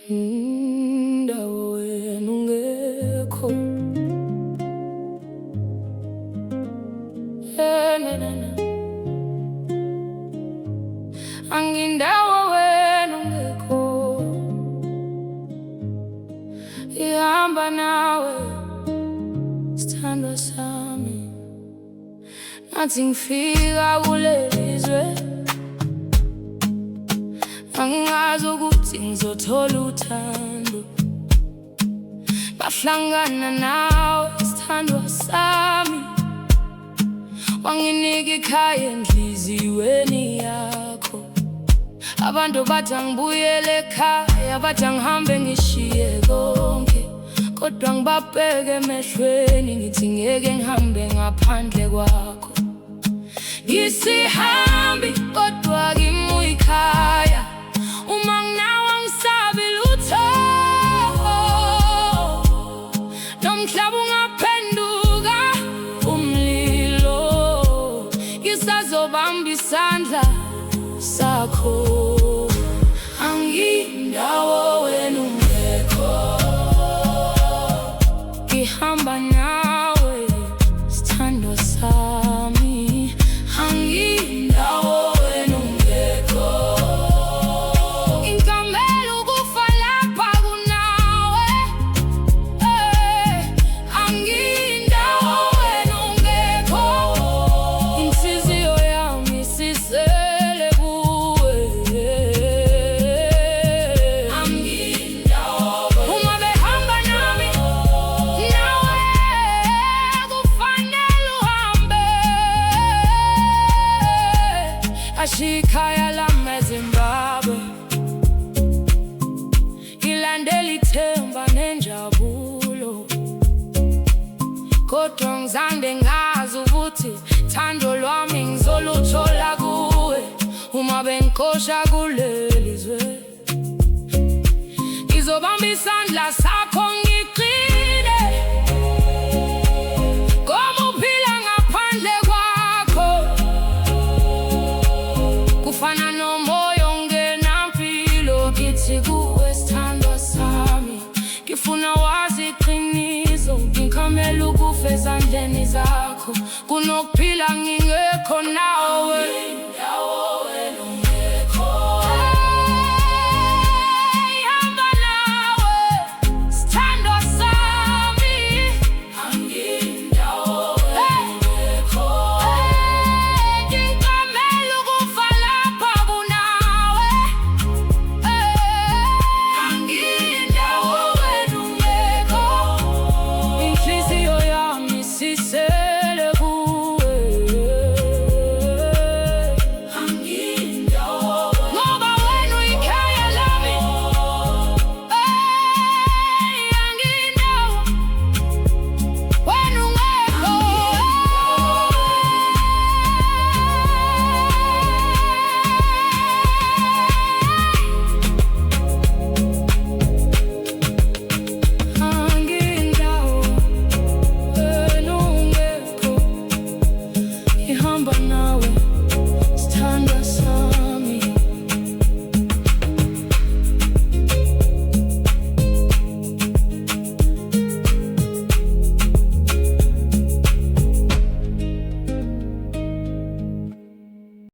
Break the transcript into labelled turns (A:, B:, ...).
A: Ndawo wenu ungekho, angindawo wenu ungekho, ihamba nawe sithandwa sami. Nathi ngifika kuleli zwe, angazi ukuthi ngizothola uthando. Ngahlangana nawe sithandwa sami, wanginika ikhaya enhliziyweni yakho. Abantu bathi angibuyele ekhaya, bathi angihambe ngishiye konke, kodwa ngibabheke emehlweni ngithi ngeke ngihambe ngaphandle kwakho. Ngisihambi kodwa kimi uyikhaya, uma nginawe angisabi lutho. Nomhlaba ungaphenduka umlilo, ngisazobamba isandla sakho. Angindawo wenu ungekho, ngihamba nawe sithandwa sami. Angindawo wenu ungekho, inkamela ukufa lapha kunawe. Angindawo wenu ungekho, inhliziyo yami isisele kuwe. Angindawo uma behamba nami, nawe kufanele uhambe. Ashikhaya lami eZimbabwe, ngilandela ithemba nenjabulo, kodwa ngizande ngazi ukuthi thando lwami ngizoluthola kuwe. Uma bengikosha kuleli zwe, ngizobamba isandla sakho ngiqine. Ngoba uphila ngaphandle kwakho kufana nomoya ongenampilo. Ngithi kuwe sithandwa sami, ngifuna wazi iqiniso, ngikhamela ukufa ezandleni zakho. Kunokuphila